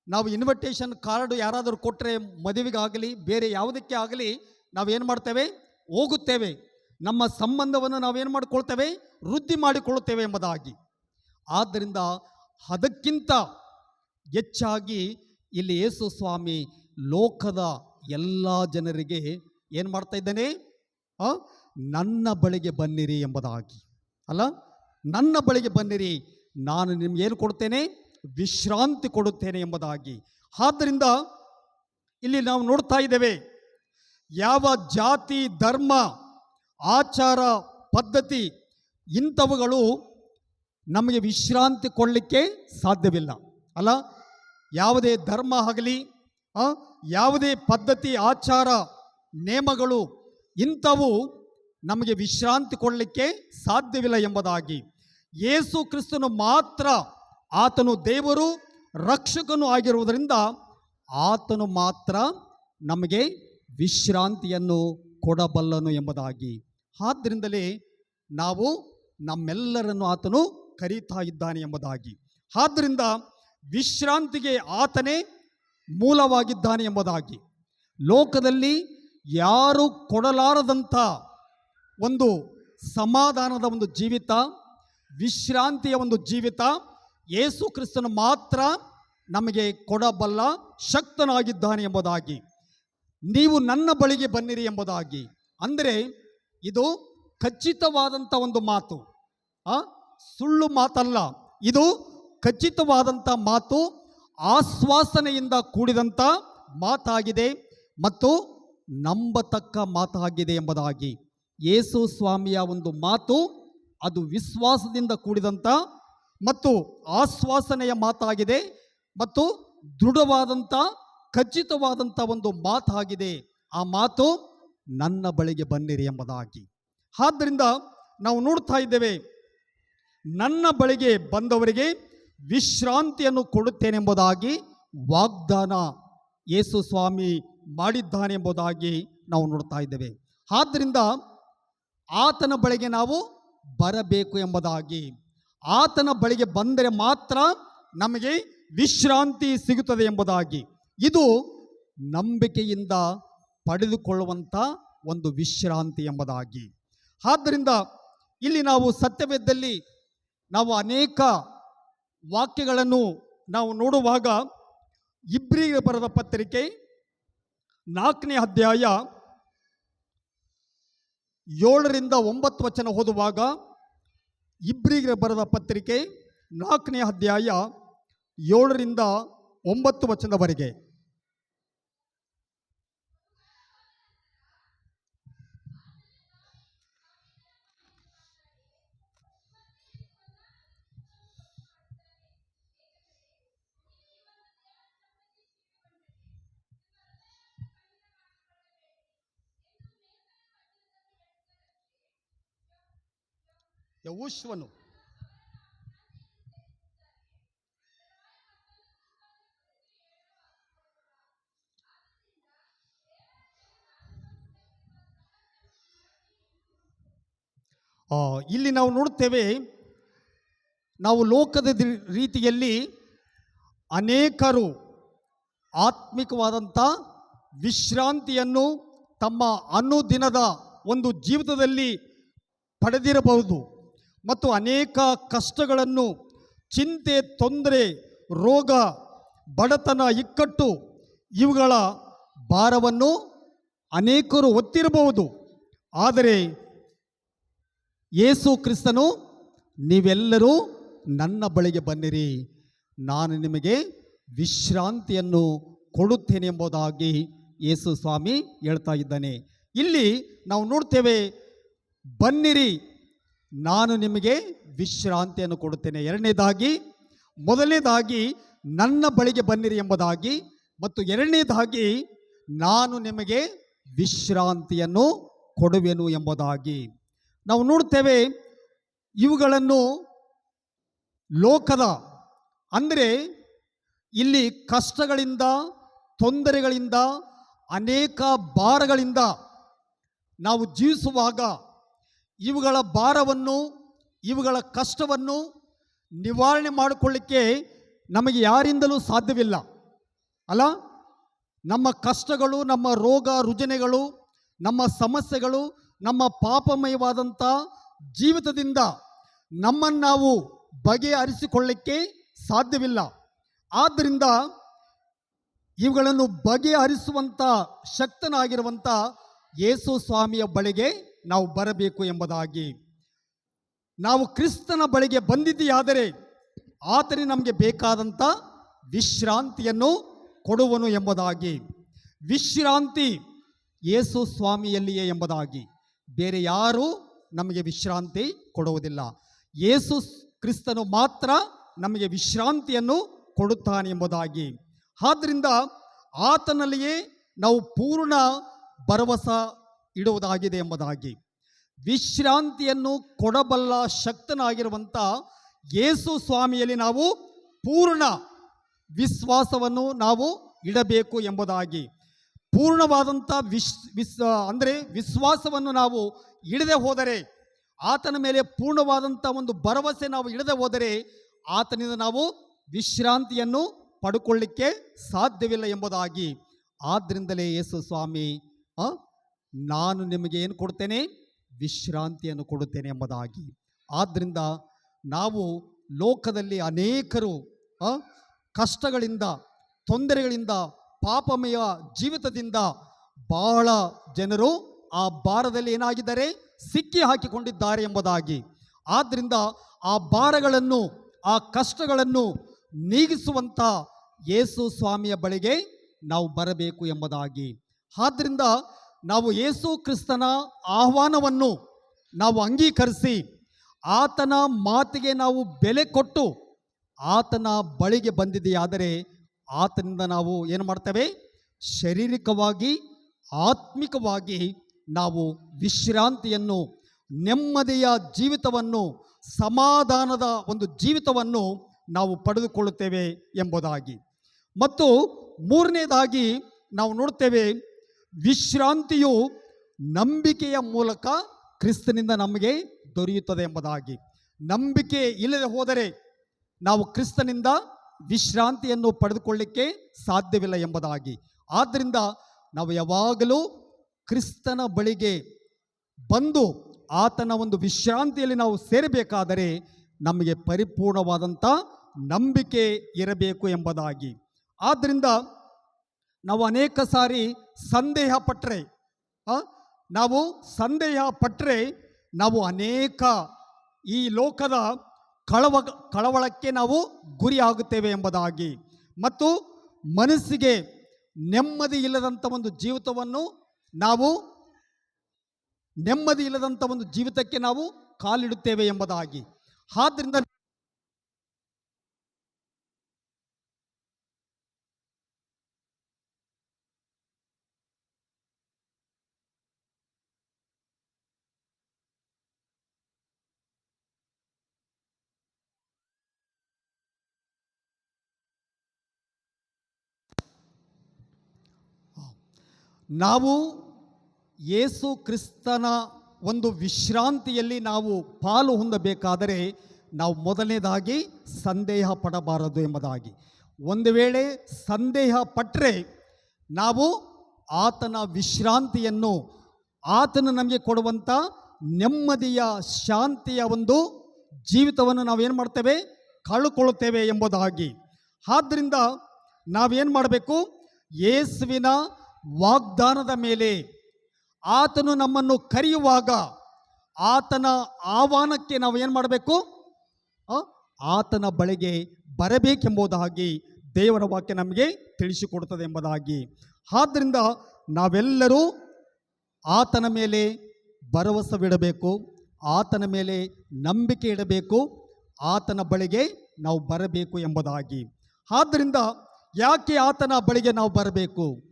ನಾವು ಇನ್ವಿಟೇಷನ್ ಕಾರ್ಡ್ ಯಾರಾದರೂ ಕೊಟ್ಟರೆ ಮದುವೆಗಾಗಲಿ ಬೇರೆ ಯಾವುದಕ್ಕೆ ಆಗಲಿ ನಾವೇನು ಮಾಡ್ತೇವೆ? ಹೋಗುತ್ತೇವೆ. ನಮ್ಮ ಸಂಬಂಧವನ್ನು ನಾವೇನು ಮಾಡಿಕೊಳ್ತೇವೆ? ವೃದ್ಧಿ ಮಾಡಿಕೊಳ್ಳುತ್ತೇವೆ ಎಂಬುದಾಗಿ. ಆದ್ದರಿಂದ ಅದಕ್ಕಿಂತ ಹೆಚ್ಚಾಗಿ ಇಲ್ಲಿ ಯೇಸು ಸ್ವಾಮಿ ಲೋಕದ ಎಲ್ಲ ಜನರಿಗೆ ಏನು ಮಾಡ್ತಾ ಇದ್ದಾನೆ? ನನ್ನ ಬಳಿಗೆ ಬನ್ನಿರಿ ಎಂಬುದಾಗಿ ಅಲ್ಲ, ನನ್ನ ಬಳಿಗೆ ಬನ್ನಿರಿ, ನಾನು ನಿಮ್ಗೆ ಏನು ಕೊಡ್ತೇನೆ? ವಿಶ್ರಾಂತಿ ಕೊಡುತ್ತೇನೆ ಎಂಬುದಾಗಿ. ಆದ್ದರಿಂದ ಇಲ್ಲಿ ನಾವು ನೋಡ್ತಾ ಇದ್ದೇವೆ, ಯಾವ ಜಾತಿ, ಧರ್ಮ, ಆಚಾರ, ಪದ್ಧತಿ ಇಂಥವುಗಳು ನಮಗೆ ವಿಶ್ರಾಂತಿ ಕೊಡಲಿಕ್ಕೆ ಸಾಧ್ಯವಿಲ್ಲ ಅಲ್ಲ. ಯಾವುದೇ ಧರ್ಮ ಆಗಲಿ, ಯಾವುದೇ ಪದ್ಧತಿ, ಆಚಾರ, ನೇಮಗಳು ಇಂಥವು ನಮಗೆ ವಿಶ್ರಾಂತಿ ಕೊಡಲಿಕ್ಕೆ ಸಾಧ್ಯವಿಲ್ಲ ಎಂಬುದಾಗಿ. ಯೇಸು ಕ್ರಿಸ್ತನು ಮಾತ್ರ, ಆತನು ದೇವರು ರಕ್ಷಕನು ಆಗಿರುವುದರಿಂದ ಆತನು ಮಾತ್ರ ನಮಗೆ ವಿಶ್ರಾಂತಿಯನ್ನು ಕೊಡಬಲ್ಲನು ಎಂಬುದಾಗಿ. ಆದ್ದರಿಂದಲೇ ನಾವು ನಮ್ಮೆಲ್ಲರನ್ನು ಆತನು ಕರೀತಾ ಇದ್ದಾನೆ ಎಂಬುದಾಗಿ. ಆದ್ದರಿಂದ ವಿಶ್ರಾಂತಿಗೆ ಆತನೇ ಮೂಲವಾಗಿದ್ದಾನೆ ಎಂಬುದಾಗಿ. ಲೋಕದಲ್ಲಿ ಯಾರು ಕೊಡಲಾರದಂಥ ಒಂದು ಸಮಾಧಾನದ ಒಂದು ಜೀವಿತ, ವಿಶ್ರಾಂತಿಯ ಒಂದು ಜೀವಿತ ಯೇಸು ಕ್ರಿಸ್ತನು ಮಾತ್ರ ನಮಗೆ ಕೊಡಬಲ್ಲ ಶಕ್ತನಾಗಿದ್ದಾನೆ ಎಂಬುದಾಗಿ. ನೀವು ನನ್ನ ಬಳಿಗೆ ಬನ್ನಿರಿ ಎಂಬುದಾಗಿ ಅಂದರೆ ಇದು ಖಚಿತವಾದಂಥ ಒಂದು ಮಾತು, ಸುಳ್ಳು ಮಾತಲ್ಲ. ಇದು ಖಚಿತವಾದಂಥ ಮಾತು, ಆಶ್ವಾಸನೆಯಿಂದ ಕೂಡಿದಂಥ ಮಾತಾಗಿದೆ ಮತ್ತು ನಂಬತಕ್ಕ ಮಾತಾಗಿದೆ ಎಂಬುದಾಗಿ. ಯೇಸು ಸ್ವಾಮಿಯ ಒಂದು ಮಾತು ಅದು ವಿಶ್ವಾಸದಿಂದ ಕೂಡಿದಂಥ ಮತ್ತು ಆಶ್ವಾಸನೆಯ ಮಾತಾಗಿದೆ ಮತ್ತು ದೃಢವಾದಂಥ ಖಚಿತವಾದಂಥ ಒಂದು ಮಾತಾಗಿದೆ. ಆ ಮಾತು ನನ್ನ ಬಳಿಗೆ ಬನ್ನಿರಿ ಎಂಬುದಾಗಿ. ಆದ್ದರಿಂದ ನಾವು ನೋಡ್ತಾ ಇದ್ದೇವೆ, ನನ್ನ ಬಳಿಗೆ ಬಂದವರಿಗೆ ವಿಶ್ರಾಂತಿಯನ್ನು ಕೊಡುತ್ತೇನೆಂಬುದಾಗಿ ವಾಗ್ದಾನ ಯೇಸು ಸ್ವಾಮಿ ಮಾಡಿದ್ದಾನೆ ಎಂಬುದಾಗಿ ನಾವು ನೋಡ್ತಾ ಇದ್ದೇವೆ. ಆದ್ದರಿಂದ ಆತನ ಬಳಿಗೆ ನಾವು ಬರಬೇಕು ಎಂಬುದಾಗಿ. ಆತನ ಬಳಿಗೆ ಬಂದರೆ ಮಾತ್ರ ನಮಗೆ ವಿಶ್ರಾಂತಿ ಸಿಗುತ್ತದೆ ಎಂಬುದಾಗಿ. ಇದು ನಂಬಿಕೆಯಿಂದ ಪಡೆದುಕೊಳ್ಳುವಂಥ ಒಂದು ವಿಶ್ರಾಂತಿ ಎಂಬುದಾಗಿ. ಆದ್ದರಿಂದ ಇಲ್ಲಿ ನಾವು ಸತ್ಯವೇದದಲ್ಲಿ ನಾವು ಅನೇಕ ವಾಕ್ಯಗಳನ್ನು ನಾವು ನೋಡುವಾಗ, ಇಬ್ರಿಯರಿಗೆ ಬರೆದ ಪತ್ರಿಕೆ 4ನೇ ಅಧ್ಯಾಯ 7ರಿಂದ 9 ವಚನ ಓದುವಾಗ, ಇಬ್ರಿಯರಿಗೆ ಬರೆದ ಪತ್ರಿಕೆ 4ನೇ ಅಧ್ಯಾಯ 7ರಿಂದ 9 ವಚನದವರೆಗೆ. ಯೆಹೋಶುವನು ಇಲ್ಲಿ ನಾವು ನೋಡುತ್ತೇವೆ, ನಾವು ಲೋಕದ ರೀತಿಯಲ್ಲಿ ಅನೇಕರು ಆತ್ಮಿಕವಾದಂಥ ವಿಶ್ರಾಂತಿಯನ್ನು ತಮ್ಮ ಅನುದಿನದ ಒಂದು ಜೀವಿತದಲ್ಲಿ ಪಡೆದಿರಬಹುದು ಮತ್ತು ಅನೇಕ ಕಷ್ಟಗಳನ್ನು, ಚಿಂತೆ, ತೊಂದರೆ, ರೋಗ, ಬಡತನ, ಇಕ್ಕಟ್ಟು ಇವುಗಳ ಭಾರವನ್ನು ಅನೇಕರು ಹೊತ್ತಿರಬಹುದು. ಆದರೆ ಯೇಸು ಕ್ರಿಸ್ತನು, ನೀವೆಲ್ಲರೂ ನನ್ನ ಬಳಿಗೆ ಬನ್ನಿರಿ, ನಾನು ನಿಮಗೆ ವಿಶ್ರಾಂತಿಯನ್ನು ಕೊಡುತ್ತೇನೆ ಎಂಬುದಾಗಿ ಯೇಸು ಸ್ವಾಮಿ ಹೇಳ್ತಾ ಇದ್ದಾನೆ. ಇಲ್ಲಿ ನಾವು ನೋಡ್ತೇವೆ, ಬನ್ನಿರಿ, ನಾನು ನಿಮಗೆ ವಿಶ್ರಾಂತಿಯನ್ನು ಕೊಡುತ್ತೇನೆ. ಮೊದಲನೇದಾಗಿ ನನ್ನ ಬಳಿಗೆ ಬನ್ನಿರಿ ಎಂಬುದಾಗಿ, ಮತ್ತು ಎರಡನೇದಾಗಿ ನಾನು ನಿಮಗೆ ವಿಶ್ರಾಂತಿಯನ್ನು ಕೊಡುವೆನು ಎಂಬುದಾಗಿ ನಾವು ನೋಡ್ತೇವೆ. ಇವುಗಳನ್ನು ಲೋಕದ ಅಂದರೆ ಇಲ್ಲಿ ಕಷ್ಟಗಳಿಂದ, ತೊಂದರೆಗಳಿಂದ, ಅನೇಕ ಭಾರಗಳಿಂದ ನಾವು ಜೀವಿಸುವಾಗ ಇವುಗಳ ಭಾರವನ್ನು, ಇವುಗಳ ಕಷ್ಟವನ್ನು ನಿವಾರಣೆ ಮಾಡಿಕೊಳ್ಳಿಕ್ಕೆ ನಮಗೆ ಯಾರಿಂದಲೂ ಸಾಧ್ಯವಿಲ್ಲ ಅಲ್ಲ. ನಮ್ಮ ಕಷ್ಟಗಳು, ನಮ್ಮ ರೋಗ ರುಜಿನಗಳು, ನಮ್ಮ ಸಮಸ್ಯೆಗಳು, ನಮ್ಮ ಪಾಪಮಯವಾದಂಥ ಜೀವಿತದಿಂದ ನಮ್ಮನ್ನು ನಾವು ಬಗೆಹರಿಸಿಕೊಳ್ಳಿಕ್ಕೆ ಸಾಧ್ಯವಿಲ್ಲ. ಆದ್ದರಿಂದ ಇವುಗಳನ್ನು ಬಗೆಹರಿಸುವಂಥ ಶಕ್ತನಾಗಿರುವಂಥ ಯೇಸು ಸ್ವಾಮಿಯ ಬಳಿಗೆ ನಾವು ಬರಬೇಕು ಎಂಬುದಾಗಿ. ನಾವು ಕ್ರಿಸ್ತನ ಬಳಿಗೆ ಬಂದಿದೆಯಾದರೆ ಆತನೇ ನಮಗೆ ಬೇಕಾದಂಥ ವಿಶ್ರಾಂತಿಯನ್ನು ಕೊಡುವನು ಎಂಬುದಾಗಿ. ವಿಶ್ರಾಂತಿ ಯೇಸು ಸ್ವಾಮಿಯಲ್ಲಿಯೇ ಎಂಬುದಾಗಿ. ಬೇರೆ ಯಾರೂ ನಮಗೆ ವಿಶ್ರಾಂತಿ ಕೊಡುವುದಿಲ್ಲ. ಯೇಸು ಕ್ರಿಸ್ತನು ಮಾತ್ರ ನಮಗೆ ವಿಶ್ರಾಂತಿಯನ್ನು ಕೊಡುತ್ತಾನೆ ಎಂಬುದಾಗಿ. ಆದ್ದರಿಂದ ಆತನಲ್ಲಿಯೇ ನಾವು ಪೂರ್ಣ ಭರವಸೆ ಇಡುವುದಾಗಿದೆ ಎಂಬುದಾಗಿ. ವಿಶ್ರಾಂತಿಯನ್ನು ಕೊಡಬಲ್ಲ ಶಕ್ತನಾಗಿರುವಂಥ ಯೇಸು ಸ್ವಾಮಿಯಲ್ಲಿ ನಾವು ಪೂರ್ಣ ವಿಶ್ವಾಸವನ್ನು ನಾವು ಇಡಬೇಕು ಎಂಬುದಾಗಿ. ಪೂರ್ಣವಾದಂಥ ಅಂದರೆ ವಿಶ್ವಾಸವನ್ನು ನಾವು ಇಡದೆ ಹೋದರೆ, ಆತನ ಮೇಲೆ ಪೂರ್ಣವಾದಂಥ ಒಂದು ಭರವಸೆ ನಾವು ಇಡದೆ ಹೋದರೆ ಆತನಿಂದ ನಾವು ವಿಶ್ರಾಂತಿಯನ್ನು ಪಡ್ಕೊಳ್ಳಿಕ್ಕೆ ಸಾಧ್ಯವಿಲ್ಲ ಎಂಬುದಾಗಿ. ಆದ್ದರಿಂದಲೇ ಯೇಸು ಸ್ವಾಮಿ ನಾನು ನಿಮಗೆ ಏನು ಕೊಡ್ತೇನೆ, ವಿಶ್ರಾಂತಿಯನ್ನು ಕೊಡುತ್ತೇನೆ ಎಂಬುದಾಗಿ. ಆದ್ದರಿಂದ ನಾವು ಲೋಕದಲ್ಲಿ ಅನೇಕರು ಕಷ್ಟಗಳಿಂದ, ತೊಂದರೆಗಳಿಂದ, ಪಾಪಮಯ ಜೀವಿತದಿಂದ ಬಹಳ ಜನರು ಆ ಭಾರದಲ್ಲಿ ಏನಾಗಿದ್ದಾರೆ, ಸಿಕ್ಕಿ ಹಾಕಿಕೊಂಡಿದ್ದಾರೆ ಎಂಬುದಾಗಿ. ಆದ್ದರಿಂದ ಆ ಭಾರಗಳನ್ನು, ಆ ಕಷ್ಟಗಳನ್ನು ನೀಗಿಸುವಂಥ ಯೇಸು ಸ್ವಾಮಿಯ ಬಳಿಗೆ ನಾವು ಬರಬೇಕು ಎಂಬುದಾಗಿ. ಆದ್ದರಿಂದ ನಾವು ಯೇಸು ಕ್ರಿಸ್ತನ ಆಹ್ವಾನವನ್ನು ನಾವು ಅಂಗೀಕರಿಸಿ ಆತನ ಮಾತಿಗೆ ನಾವು ಬೆಲೆ ಕೊಟ್ಟು ಆತನ ಬಳಿಗೆ ಬಂದಿದೆಯಾದರೆ ಆತನಿಂದ ನಾವು ಏನು ಮಾಡ್ತೇವೆ, ಶಾರೀರಿಕವಾಗಿ ಆತ್ಮಿಕವಾಗಿ ನಾವು ವಿಶ್ರಾಂತಿಯನ್ನು, ನೆಮ್ಮದಿಯ ಜೀವಿತವನ್ನು, ಸಮಾಧಾನದ ಒಂದು ಜೀವಿತವನ್ನು ನಾವು ಪಡೆದುಕೊಳ್ಳುತ್ತೇವೆ ಎಂಬುದಾಗಿ. ಮತ್ತು ಮೂರನೇದಾಗಿ ನಾವು ನೋಡ್ತೇವೆ, ವಿಶ್ರಾಂತಿಯು ನಂಬಿಕೆಯ ಮೂಲಕ ಕ್ರಿಸ್ತನಿಂದ ನಮಗೆ ದೊರೆಯುತ್ತದೆ ಎಂಬುದಾಗಿ. ನಂಬಿಕೆ ಇಲ್ಲದೆ ಹೋದರೆ ನಾವು ಕ್ರಿಸ್ತನಿಂದ ವಿಶ್ರಾಂತಿಯನ್ನು ಪಡೆದುಕೊಳ್ಳಿಕ್ಕೆ ಸಾಧ್ಯವಿಲ್ಲ ಎಂಬುದಾಗಿ. ಆದ್ದರಿಂದ ನಾವು ಯಾವಾಗಲೂ ಕ್ರಿಸ್ತನ ಬಳಿಗೆ ಬಂದು ಆತನ ಒಂದು ವಿಶ್ರಾಂತಿಯಲ್ಲಿ ನಾವು ಸೇರಬೇಕಾದರೆ ನಮಗೆ ಪರಿಪೂರ್ಣವಾದಂಥ ನಂಬಿಕೆ ಇರಬೇಕು ಎಂಬುದಾಗಿ. ಆದ್ದರಿಂದ ನಾವು ಅನೇಕ ಸಾರಿ ಸಂದೇಹ ಪಟ್ಟರೆ ನಾವು ಅನೇಕ ಈ ಲೋಕದ ಕಳವಳಕ್ಕೆ ನಾವು ಗುರಿಯಾಗುತ್ತೇವೆ ಎಂಬುದಾಗಿ. ಮತ್ತು ಮನಸ್ಸಿಗೆ ನೆಮ್ಮದಿ ಇಲ್ಲದಂಥ ಒಂದು ಜೀವಿತಕ್ಕೆ ನಾವು ಕಾಲಿಡುತ್ತೇವೆ ಎಂಬುದಾಗಿ. ಆದ್ದರಿಂದ ನಾವು ಯೇಸು ಕ್ರಿಸ್ತನ ಒಂದು ವಿಶ್ರಾಂತಿಯಲ್ಲಿ ನಾವು ಪಾಲು ಹೊಂದಬೇಕಾದರೆ ನಾವು ಮೊದಲನೇದಾಗಿ ಸಂದೇಹ ಪಡಬಾರದು ಎಂಬುದಾಗಿ. ಒಂದು ವೇಳೆ ಸಂದೇಹ ಪಟ್ಟರೆ ನಾವು ಆತನ ವಿಶ್ರಾಂತಿಯನ್ನು, ಆತನು ನಮಗೆ ಕೊಡುವಂಥ ನೆಮ್ಮದಿಯ, ಶಾಂತಿಯ ಒಂದು ಜೀವಿತವನ್ನು ನಾವೇನು ಮಾಡ್ತೇವೆ, ಕಳೆದುಕೊಳ್ಳುತ್ತೇವೆ ಎಂಬುದಾಗಿ. ಆದ್ದರಿಂದ ನಾವೇನು ಮಾಡಬೇಕು, ಯೇಸುವಿನ ವಾಗ್ದಾನದ ಮೇಲೆ ಆತನು ನಮ್ಮನ್ನು ಕರೆಯುವಾಗ ಆತನ ಆಹ್ವಾನಕ್ಕೆ ನಾವು ಏನು ಮಾಡಬೇಕು, ಆತನ ಬಳಿಗೆ ಬರಬೇಕೆಂಬುದಾಗಿ ದೇವರ ವಾಕ್ಯ ನಮಗೆ ತಿಳಿಸಿಕೊಡುತ್ತದೆ ಎಂಬುದಾಗಿ. ಆದ್ದರಿಂದ ನಾವೆಲ್ಲರೂ ಆತನ ಮೇಲೆ ಭರವಸವಿಡಬೇಕು, ಆತನ ಮೇಲೆ ನಂಬಿಕೆ ಇಡಬೇಕು, ಆತನ ಬಳಿಗೆ ನಾವು ಬರಬೇಕು ಎಂಬುದಾಗಿ. ಆದ್ದರಿಂದ ಯಾಕೆ ಆತನ ಬಳಿಗೆ ನಾವು ಬರಬೇಕು,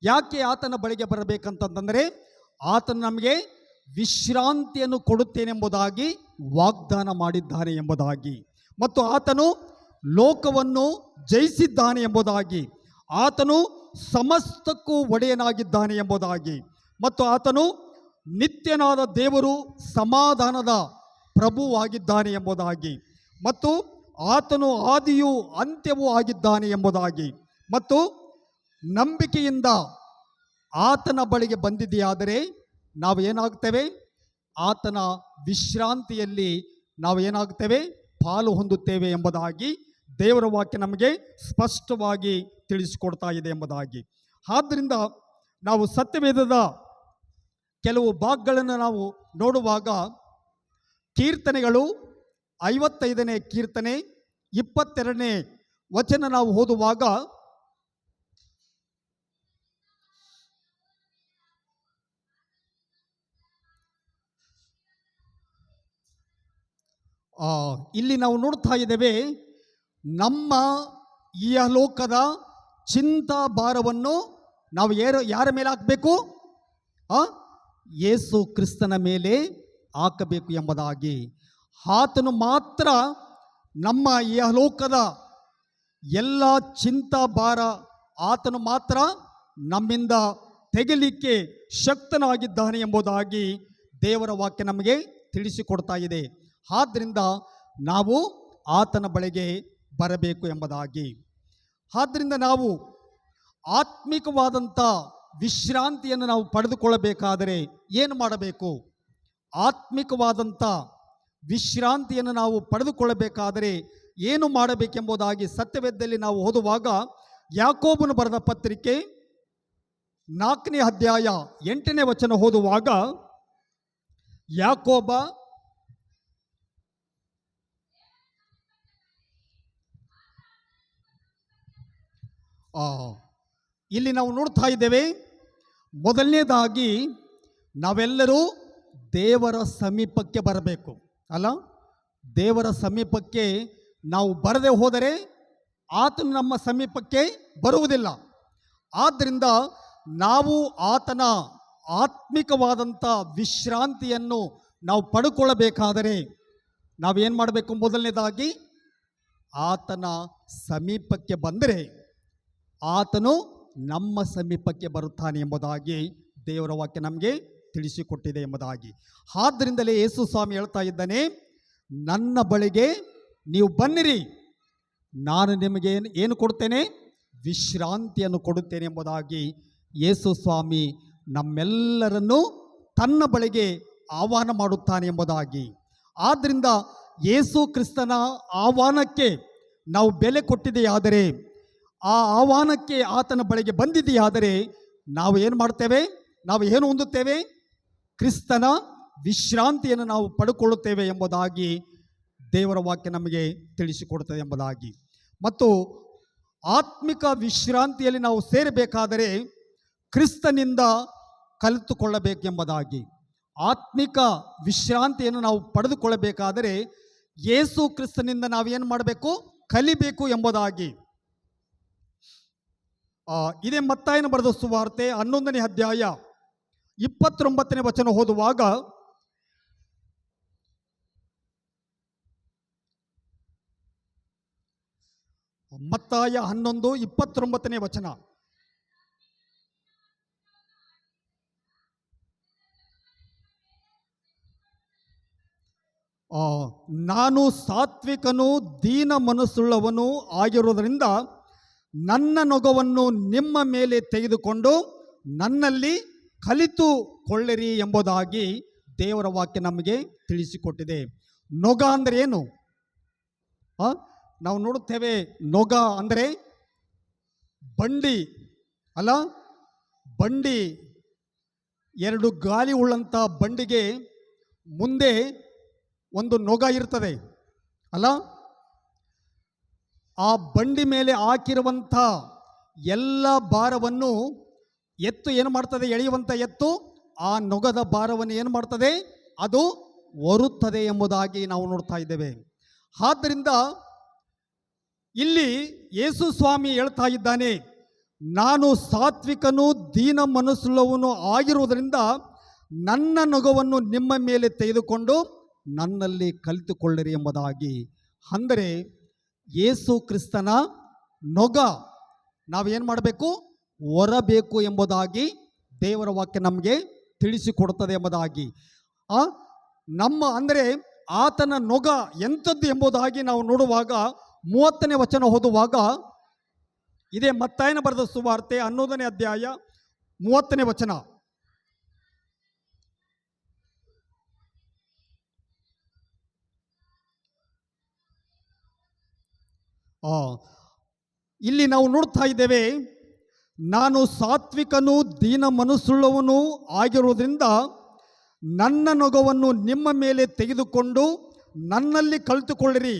ಯಾಕೆ ಆತನ ಬಳಿಗೆ ಬರಬೇಕಂತಂದರೆ ಆತನು ನಮಗೆ ವಿಶ್ರಾಂತಿಯನ್ನು ಕೊಡುತ್ತೇನೆಂಬುದಾಗಿ ವಾಗ್ದಾನ ಮಾಡಿದ್ದಾನೆ ಎಂಬುದಾಗಿ. ಮತ್ತು ಆತನು ಲೋಕವನ್ನು ಜಯಿಸಿದ್ದಾನೆ ಎಂಬುದಾಗಿ, ಆತನು ಸಮಸ್ತಕ್ಕೂ ಒಡೆಯನಾಗಿದ್ದಾನೆ ಎಂಬುದಾಗಿ, ಮತ್ತು ಆತನು ನಿತ್ಯನಾದ ದೇವರು, ಸಮಾಧಾನದ ಪ್ರಭುವಾಗಿದ್ದಾನೆ ಎಂಬುದಾಗಿ, ಮತ್ತು ಆತನು ಆದಿಯೂ ಅಂತ್ಯವೂ ಆಗಿದ್ದಾನೆ ಎಂಬುದಾಗಿ. ಮತ್ತು ನಂಬಿಕೆಯಿಂದ ಆತನ ಬಳಿಗೆ ಬಂದಿದೆಯಾದರೆ ನಾವು ಏನಾಗ್ತೇವೆ, ಆತನ ವಿಶ್ರಾಂತಿಯಲ್ಲಿ ನಾವು ಏನಾಗ್ತೇವೆ, ಪಾಲು ಹೊಂದುತ್ತೇವೆ ಎಂಬುದಾಗಿ ದೇವರ ವಾಕ್ಯ ನಮಗೆ ಸ್ಪಷ್ಟವಾಗಿ ತಿಳಿಸಿಕೊಡ್ತಾ ಇದೆ ಎಂಬುದಾಗಿ. ಆದ್ದರಿಂದ ನಾವು ಸತ್ಯವೇದದ ಕೆಲವು ಭಾಗಗಳನ್ನು ನಾವು ನೋಡುವಾಗ ಕೀರ್ತನೆಗಳು 55ನೇ ಕೀರ್ತನೆ 22ನೇ ವಚನ ನಾವು ಓದುವಾಗ ಇಲ್ಲಿ ನಾವು ನೋಡ್ತಾ ಇದ್ದೇವೆ, ನಮ್ಮ ಈ ಲೋಕದ ಚಿಂತಾ ಭಾರವನ್ನು ನಾವು ಯಾರ ಮೇಲೆ ಹಾಕಬೇಕು? ಯೇಸು ಕ್ರಿಸ್ತನ ಮೇಲೆ ಹಾಕಬೇಕು ಎಂಬುದಾಗಿ. ಆತನು ಮಾತ್ರ ನಮ್ಮ ಈ ಲೋಕದ ಎಲ್ಲ ಚಿಂತಾ ಭಾರ ಆತನು ಮಾತ್ರ ನಮ್ಮಿಂದ ತೆಗೆಲಿಕ್ಕೆ ಶಕ್ತನಾಗಿದ್ದಾನೆ ಎಂಬುದಾಗಿ ದೇವರ ವಾಕ್ಯ ನಮಗೆ ತಿಳಿಸಿಕೊಡ್ತಾ ಇದೆ. ಆದ್ದರಿಂದ ನಾವು ಆತನ ಬಳಿಗೆ ಬರಬೇಕು ಎಂಬುದಾಗಿ. ಆದ್ದರಿಂದ ನಾವು ಆತ್ಮಿಕವಾದಂಥ ವಿಶ್ರಾಂತಿಯನ್ನು ನಾವು ಪಡೆದುಕೊಳ್ಳಬೇಕಾದರೆ ಏನು ಮಾಡಬೇಕು? ಆತ್ಮಿಕವಾದಂಥ ವಿಶ್ರಾಂತಿಯನ್ನು ನಾವು ಪಡೆದುಕೊಳ್ಳಬೇಕಾದರೆ ಏನು ಮಾಡಬೇಕೆಂಬುದಾಗಿ ಸತ್ಯವೇದದಲ್ಲಿ ನಾವು ಓದುವಾಗ ಯಾಕೋಬನು ಬರೆದ ಪತ್ರಿಕೆ 4ನೇ ಅಧ್ಯಾಯ 8ನೇ ವಚನ ಓದುವಾಗ ಯಾಕೋಬ ಇಲ್ಲಿ ನಾವು ನೋಡ್ತಾ ಇದ್ದೇವೆ, ಮೊದಲನೇದಾಗಿ ನಾವೆಲ್ಲರೂ ದೇವರ ಸಮೀಪಕ್ಕೆ ಬರಬೇಕು ಅಲ್ಲ. ದೇವರ ಸಮೀಪಕ್ಕೆ ನಾವು ಬರದೆ ಹೋದರೆ ಆತನು ನಮ್ಮ ಸಮೀಪಕ್ಕೆ ಬರುವುದಿಲ್ಲ. ಆದ್ದರಿಂದ ನಾವು ಆತನ ಆತ್ಮಿಕವಾದಂಥ ವಿಶ್ರಾಂತಿಯನ್ನು ನಾವು ಪಡ್ಕೊಳ್ಳಬೇಕಾದರೆ ನಾವೇನು ಮಾಡಬೇಕು? ಮೊದಲನೇದಾಗಿ ಆತನ ಸಮೀಪಕ್ಕೆ ಬಂದರೆ ಆತನು ನಮ್ಮ ಸಮೀಪಕ್ಕೆ ಬರುತ್ತಾನೆ ಎಂಬುದಾಗಿ ದೇವರ ವಾಕ್ಯ ನಮಗೆ ತಿಳಿಸಿಕೊಟ್ಟಿದೆ ಎಂಬುದಾಗಿ. ಆದ್ದರಿಂದಲೇ ಯೇಸು ಸ್ವಾಮಿ ಹೇಳ್ತಾ ಇದ್ದಾನೆ, ನನ್ನ ಬಳಿಗೆ ನೀವು ಬನ್ನಿರಿ, ನಾನು ನಿಮಗೆ ಏನು ಕೊಡ್ತೇನೆ? ವಿಶ್ರಾಂತಿಯನ್ನು ಕೊಡುತ್ತೇನೆ ಎಂಬುದಾಗಿ ಯೇಸು ಸ್ವಾಮಿ ನಮ್ಮೆಲ್ಲರನ್ನು ತನ್ನ ಬಳಿಗೆ ಆಹ್ವಾನ ಮಾಡುತ್ತಾನೆ ಎಂಬುದಾಗಿ. ಆದ್ದರಿಂದ ಯೇಸು ಕ್ರಿಸ್ತನ ಆಹ್ವಾನಕ್ಕೆ ನಾವು ಬೆಲೆ ಕೊಟ್ಟಿದೆಯಾದರೆ, ಆ ಆಹ್ವಾನಕ್ಕೆ ಆತನ ಬಳಿಗೆ ಬಂದಿದೆಯಾದರೆ ನಾವು ಏನು ಮಾಡ್ತೇವೆ? ನಾವು ಏನು ಹೊಂದುತ್ತೇವೆ? ಕ್ರಿಸ್ತನ ವಿಶ್ರಾಂತಿಯನ್ನು ನಾವು ಪಡ್ಕೊಳ್ಳುತ್ತೇವೆ ಎಂಬುದಾಗಿ ದೇವರ ವಾಕ್ಯ ನಮಗೆ ತಿಳಿಸಿಕೊಡುತ್ತದೆ ಎಂಬುದಾಗಿ. ಮತ್ತು ಆತ್ಮಿಕ ವಿಶ್ರಾಂತಿಯಲ್ಲಿ ನಾವು ಸೇರಬೇಕಾದರೆ ಕ್ರಿಸ್ತನಿಂದ ಕಲಿತುಕೊಳ್ಳಬೇಕೆಂಬುದಾಗಿ. ಆತ್ಮಿಕ ವಿಶ್ರಾಂತಿಯನ್ನು ನಾವು ಪಡೆದುಕೊಳ್ಳಬೇಕಾದರೆ ಯೇಸು ಕ್ರಿಸ್ತನಿಂದ ನಾವೇನು ಮಾಡಬೇಕು? ಕಲಿಬೇಕು ಎಂಬುದಾಗಿ. ಇದೇ ಮತ್ತಾಯನ ಬರೆದ ಸುವಾರ್ತೆ 11ನೇ ಅಧ್ಯಾಯ 29ನೇ ವಚನ ಓದುವಾಗ ಮತ್ತಾಯ 11:29ನೇ ವಚನ, ನಾನು ಸಾತ್ವಿಕನು ದೀನ ಮನಸ್ಸುಳ್ಳವನು ಆಗಿರುವುದರಿಂದ ನನ್ನ ನೊಗವನ್ನು ನಿಮ್ಮ ಮೇಲೆ ತೆಗೆದುಕೊಂಡು ನನ್ನಲ್ಲಿ ಕಲಿತುಕೊಳ್ಳಿರಿ ಎಂಬುದಾಗಿ ದೇವರ ವಾಕ್ಯ ನಮಗೆ ತಿಳಿಸಿಕೊಟ್ಟಿದೆ. ನೊಗ ಅಂದರೆ ಏನು? ನಾವು ನೋಡುತ್ತೇವೆ, ನೊಗ ಅಂದರೆ ಬಂಡಿ ಅಲ್ಲ. ಬಂಡಿ, ಎರಡು ಗಾಲಿ ಉಳ್ಳಂಥ ಬಂಡಿಗೆ ಮುಂದೆ ಒಂದು ನೊಗ ಇರ್ತದೆ ಅಲ್ಲ. ಆ ಬಂಡಿ ಮೇಲೆ ಹಾಕಿರುವಂಥ ಎಲ್ಲ ಭಾರವನ್ನು ಎತ್ತು ಏನು ಮಾಡ್ತದೆ? ಎಳೆಯುವಂಥ ಎತ್ತು ಆ ನೊಗದ ಭಾರವನ್ನು ಏನು ಮಾಡ್ತದೆ? ಅದು ಹೊರುತ್ತದೆ ಎಂಬುದಾಗಿ ನಾವು ನೋಡ್ತಾ ಇದ್ದೇವೆ. ಆದ್ದರಿಂದ ಇಲ್ಲಿ ಯೇಸು ಸ್ವಾಮಿ ಹೇಳ್ತಾ ಇದ್ದಾನೆ, ನಾನು ಸಾತ್ವಿಕನು ದೀನ ಮನಸ್ಸುಳ್ಳವನು ಆಗಿರುವುದರಿಂದ ನನ್ನ ನೊಗವನ್ನು ನಿಮ್ಮ ಮೇಲೆ ತೆಗೆದುಕೊಂಡು ನನ್ನಲ್ಲಿ ಕಲಿತುಕೊಳ್ಳಿರಿ ಎಂಬುದಾಗಿ. ಅಂದರೆ ಯೇಸು ಕ್ರಿಸ್ತನ ನೊಗ ನಾವೇನು ಮಾಡಬೇಕು? ಹೊರಬೇಕು ಎಂಬುದಾಗಿ ದೇವರ ವಾಕ್ಯ ನಮಗೆ ತಿಳಿಸಿಕೊಡುತ್ತದೆ ಎಂಬುದಾಗಿ. ನಮ್ಮ ಅಂದರೆ ಆತನ ನೊಗ ಎಂಥದ್ದು ಎಂಬುದಾಗಿ ನಾವು ನೋಡುವಾಗ 30ನೇ ವಚನ ಓದುವಾಗ, ಇದೇ ಮತ್ತಾಯನ ಬರೆದ ಸುವಾರ್ತೆ 11ನೇ ಅಧ್ಯಾಯ 30ನೇ ವಚನ, ಆ, ಇಲ್ಲಿ ನಾವು ನೋಡ್ತಾ ಇದ್ದೇವೆ, ನಾನು ಸಾತ್ವಿಕನೂ ದೀನ ಮನಸ್ಸುಳ್ಳವನೂ ಆಗಿರುವುದರಿಂದ ನನ್ನ ನೊಗವನ್ನು ನಿಮ್ಮ ಮೇಲೆ ತೆಗೆದುಕೊಂಡು ನನ್ನಲ್ಲಿ ಕಲಿತುಕೊಳ್ಳಿರಿ,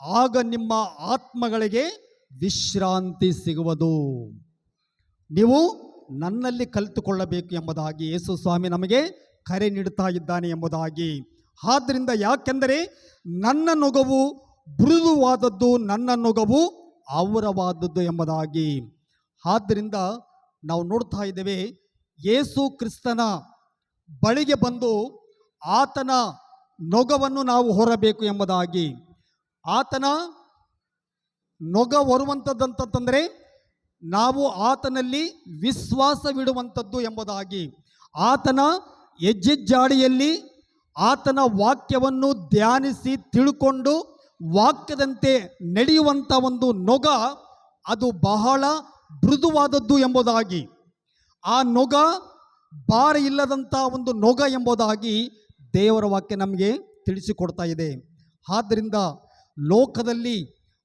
ಆಗ ನಿಮ್ಮ ಆತ್ಮಗಳಿಗೆ ವಿಶ್ರಾಂತಿ ಸಿಗುವುದು. ನೀವು ನನ್ನಲ್ಲಿ ಕಲಿತುಕೊಳ್ಳಬೇಕು ಎಂಬುದಾಗಿ ಯೇಸು ಸ್ವಾಮಿ ನಮಗೆ ಕರೆ ನೀಡುತ್ತಾ ಇದ್ದಾನೆ ಎಂಬುದಾಗಿ. ಆದ್ದರಿಂದ ಯಾಕೆಂದರೆ ನನ್ನ ನೊಗವು ಮೃದುವಾದದ್ದು, ನನ್ನ ನೊಗವು ಹಗುರವಾದದ್ದು ಎಂಬುದಾಗಿ. ಆದ್ದರಿಂದ ನಾವು ನೋಡ್ತಾ ಇದ್ದೇವೆ, ಯೇಸು ಕ್ರಿಸ್ತನ ಬಳಿಗೆ ಬಂದು ಆತನ ನೊಗವನ್ನು ನಾವು ಹೊರಬೇಕು ಎಂಬುದಾಗಿ. ಆತನ ನೊಗ ಹೊರುವಂಥದ್ದಂತಂದರೆ ನಾವು ಆತನಲ್ಲಿ ವಿಶ್ವಾಸವಿಡುವಂಥದ್ದು ಎಂಬುದಾಗಿ. ಆತನ ಹೆಜ್ಜೆಜ್ಜಾಡಿಯಲ್ಲಿ ಆತನ ವಾಕ್ಯವನ್ನು ಧ್ಯಾನಿಸಿ ತಿಳ್ಕೊಂಡು ವಾಕ್ಯದಂತೆ ನಡೆಯುವಂಥ ಒಂದು ನೊಗ ಅದು ಬಹಳ ಮೃದುವಾದದ್ದು ಎಂಬುದಾಗಿ. ಆ ನೊಗ ಭಾರ ಇಲ್ಲದಂಥ ಒಂದು ನೊಗ ಎಂಬುದಾಗಿ ದೇವರ ವಾಕ್ಯ ನಮಗೆ ತಿಳಿಸಿಕೊಡ್ತಾ ಇದೆ. ಆದ್ದರಿಂದ ಲೋಕದಲ್ಲಿ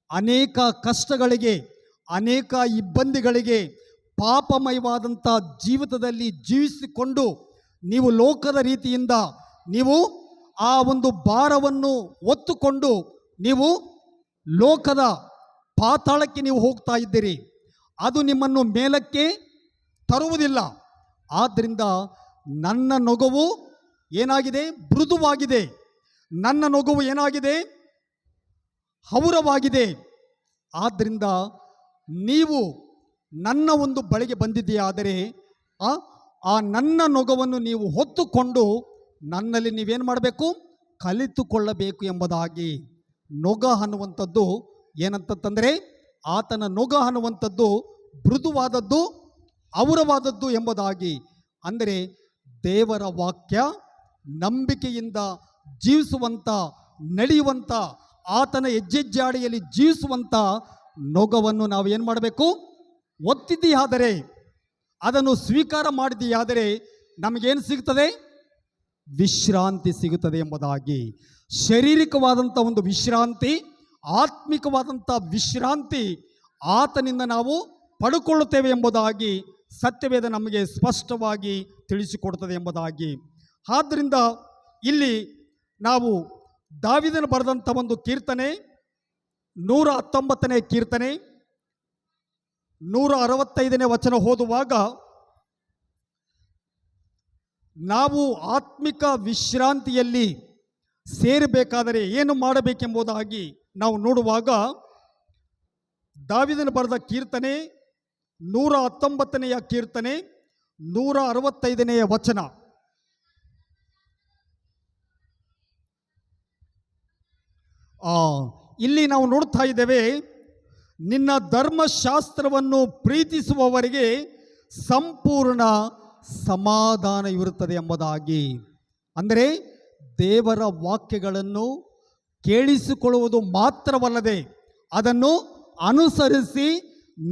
ಅನೇಕ ಕಷ್ಟಗಳಿಗೆ, ಅನೇಕ ಇಬ್ಬಂದಿಗಳಿಗೆ, ಪಾಪಮಯವಾದಂಥ ಜೀವಿತದಲ್ಲಿ ಜೀವಿಸಿಕೊಂಡು ನೀವು ಲೋಕದ ರೀತಿಯಿಂದ ನೀವು ಆ ಒಂದು ಭಾರವನ್ನು ಹೊತ್ತುಕೊಂಡು ನೀವು ಲೋಕದ ಪಾತಾಳಕ್ಕೆ ನೀವು ಹೋಗ್ತಾ ಇದ್ದೀರಿ. ಅದು ನಿಮ್ಮನ್ನು ಮೇಲಕ್ಕೆ ತರುವುದಿಲ್ಲ. ಆದ್ದರಿಂದ ನನ್ನ ನೊಗವು ಏನಾಗಿದೆ? ಮೃದುವಾಗಿದೆ. ನನ್ನ ನೊಗವು ಏನಾಗಿದೆ? ಹಗುರವಾಗಿದೆ. ಆದ್ದರಿಂದ ನೀವು ನನ್ನ ಒಂದು ಬಳಿಗೆ ಬಂದಿದೆಯಾದರೆ ಆ ನನ್ನ ನೊಗವನ್ನು ನೀವು ಹೊತ್ತುಕೊಂಡು ನನ್ನಲ್ಲಿ ನೀವೇನು ಮಾಡಬೇಕು? ಕಲಿತುಕೊಳ್ಳಬೇಕು ಎಂಬುದಾಗಿ. ನೊಗ ಅನ್ನುವಂಥದ್ದು ಏನಂತಂದರೆ, ಆತನ ನೊಗ ಅನ್ನುವಂಥದ್ದು ಮೃದುವಾದದ್ದು, ಹಗುರವಾದದ್ದು ಎಂಬುದಾಗಿ. ಅಂದರೆ ದೇವರ ವಾಕ್ಯ ನಂಬಿಕೆಯಿಂದ ಜೀವಿಸುವಂಥ, ನಡೆಯುವಂಥ, ಆತನ ಹೆಜ್ಜೆಜ್ಜಾಡಿಯಲ್ಲಿ ಜೀವಿಸುವಂಥ ನೊಗವನ್ನು ನಾವು ಏನು ಮಾಡಬೇಕು? ಒತ್ತಿದೆಯಾದರೆ, ಅದನ್ನು ಸ್ವೀಕಾರ ಮಾಡಿದೆಯಾದರೆ ನಮಗೇನು ಸಿಗ್ತದೆ? ವಿಶ್ರಾಂತಿ ಸಿಗುತ್ತದೆ ಎಂಬುದಾಗಿ. ಶಾರೀರಿಕವಾದಂಥ ಒಂದು ವಿಶ್ರಾಂತಿ, ಆತ್ಮಿಕವಾದಂಥ ವಿಶ್ರಾಂತಿ ಆತನಿಂದ ನಾವು ಪಡ್ಕೊಳ್ಳುತ್ತೇವೆ ಎಂಬುದಾಗಿ ಸತ್ಯವೇದ ನಮಗೆ ಸ್ಪಷ್ಟವಾಗಿ ತಿಳಿಸಿಕೊಡುತ್ತದೆ ಎಂಬುದಾಗಿ. ಆದ್ದರಿಂದ ಇಲ್ಲಿ ನಾವು ದಾವೀದನು ಬರೆದಂಥ ಒಂದು ಕೀರ್ತನೆ 119ನೇ ಕೀರ್ತನೆ 165ನೇ ವಚನ ಓದುವಾಗ ನಾವು ಆತ್ಮಿಕ ವಿಶ್ರಾಂತಿಯಲ್ಲಿ ಸೇರಬೇಕಾದರೆ ಏನು ಮಾಡಬೇಕೆಂಬುದಾಗಿ ನಾವು ನೋಡುವಾಗ, ದಾವೀದನು ಬರೆದ ಕೀರ್ತನೆ 119ನೆಯ ಕೀರ್ತನೆ 165ನೆಯ ವಚನ. ಇಲ್ಲಿ ನಾವು ನೋಡ್ತಾ ಇದ್ದೇವೆ, ನಿನ್ನ ಧರ್ಮಶಾಸ್ತ್ರವನ್ನು ಪ್ರೀತಿಸುವವರಿಗೆ ಸಂಪೂರ್ಣ ಸಮಾಧಾನ ಇರುತ್ತದೆ ಎಂಬುದಾಗಿ. ಅಂದರೆ ದೇವರ ವಾಕ್ಯಗಳನ್ನು ಕೇಳಿಸಿಕೊಳ್ಳುವುದು ಮಾತ್ರವಲ್ಲದೆ ಅದನ್ನು ಅನುಸರಿಸಿ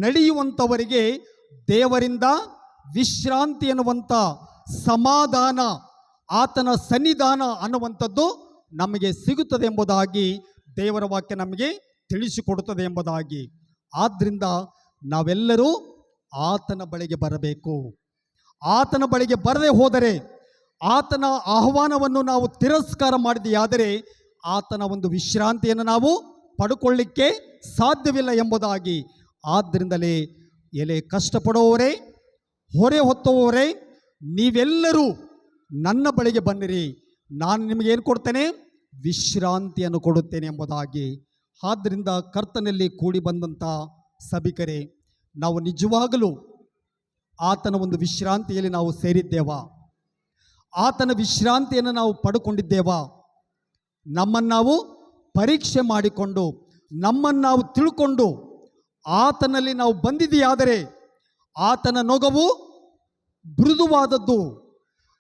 ನಡೆಯುವಂಥವರಿಗೆ ದೇವರಿಂದ ವಿಶ್ರಾಂತಿ ಅನ್ನುವಂಥ ಸಮಾಧಾನ, ಆತನ ಸನ್ನಿಧಾನ ಅನ್ನುವಂಥದ್ದು ನಮಗೆ ಸಿಗುತ್ತದೆ ಎಂಬುದಾಗಿ ದೇವರ ವಾಕ್ಯ ನಮಗೆ ತಿಳಿಸಿಕೊಡುತ್ತದೆ ಎಂಬುದಾಗಿ. ಆದ್ದರಿಂದ ನಾವೆಲ್ಲರೂ ಆತನ ಬಳಿಗೆ ಬರಬೇಕು. ಆತನ ಬಳಿಗೆ ಬರದೆ ಹೋದರೆ, ಆತನ ಆಹ್ವಾನವನ್ನು ನಾವು ತಿರಸ್ಕಾರ ಮಾಡಿದೆಯಾದರೆ ಆತನ ಒಂದು ವಿಶ್ರಾಂತಿಯನ್ನು ನಾವು ಪಡ್ಕೊಳ್ಳಿಕ್ಕೆ ಸಾಧ್ಯವಿಲ್ಲ ಎಂಬುದಾಗಿ. ಆದ್ದರಿಂದಲೇ ಎಲೆ ಕಷ್ಟಪಡುವವರೇ, ಹೊರೆ ಹೊತ್ತುವವರೇ, ನೀವೆಲ್ಲರೂ ನನ್ನ ಬಳಿಗೆ ಬನ್ನಿರಿ, ನಾನು ನಿಮಗೆ ಏನು ಕೊಡ್ತೇನೆ? ವಿಶ್ರಾಂತಿಯನ್ನು ಕೊಡುತ್ತೇನೆ ಎಂಬುದಾಗಿ. ಆದ್ದರಿಂದ ಕರ್ತನಲ್ಲಿ ಕೂಡಿ ಬಂದಂಥ ಸಭಿಕರೇ, ನಾವು ನಿಜವಾಗಲೂ ಆತನ ಒಂದು ವಿಶ್ರಾಂತಿಯಲ್ಲಿ ನಾವು ಸೇರಿದ್ದೇವಾ? ಆತನ ವಿಶ್ರಾಂತಿಯನ್ನು ನಾವು ಪಡ್ಕೊಂಡಿದ್ದೇವಾ? ನಮ್ಮನ್ನು ನಾವು ಪರೀಕ್ಷೆ ಮಾಡಿಕೊಂಡು, ನಮ್ಮನ್ನು ನಾವು ತಿಳ್ಕೊಂಡು ಆತನಲ್ಲಿ ನಾವು ಬಂದಿದೆಯಾದರೆ ಆತನ ನೊಗವು ಮೃದುವಾದದ್ದು,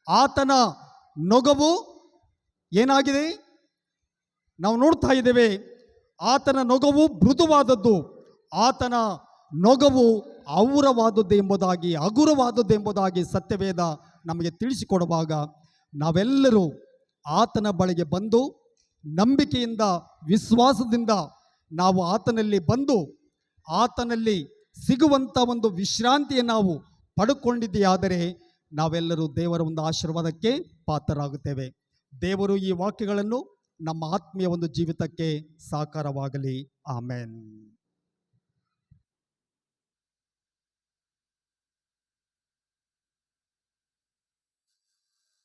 ಆತನ ನೊಗವು ಏನಾಗಿದೆ? ನಾವು ನೋಡ್ತಾ ಇದ್ದೇವೆ, ಆತನ ನೊಗವು ಮೃದುವಾದದ್ದು, ಆತನ ನೊಗವು ಹಗುರವಾದದ್ದು ಎಂಬುದಾಗಿ ಸತ್ಯವೇದ ನಮಗೆ ತಿಳಿಸಿಕೊಡುವಾಗ ನಾವೆಲ್ಲರೂ ಆತನ ಬಳಿಗೆ ಬಂದು ನಂಬಿಕೆಯಿಂದ, ವಿಶ್ವಾಸದಿಂದ ನಾವು ಆತನಲ್ಲಿ ಬಂದು ಆತನಲ್ಲಿ ಸಿಗುವಂಥ ಒಂದು ವಿಶ್ರಾಂತಿಯನ್ನು ನಾವು ಪಡ್ಕೊಂಡಿದೆಯಾದರೆ ನಾವೆಲ್ಲರೂ ದೇವರ ಒಂದು ಆಶೀರ್ವಾದಕ್ಕೆ ಪಾತ್ರರಾಗುತ್ತೇವೆ. ದೇವರು ಈ ವಾಕ್ಯಗಳನ್ನು ನಮ್ಮ ಆತ್ಮೀಯ ಒಂದು ಜೀವಿತಕ್ಕೆ ಸಾಕಾರವಾಗಲಿ. ಆಮೆನ್.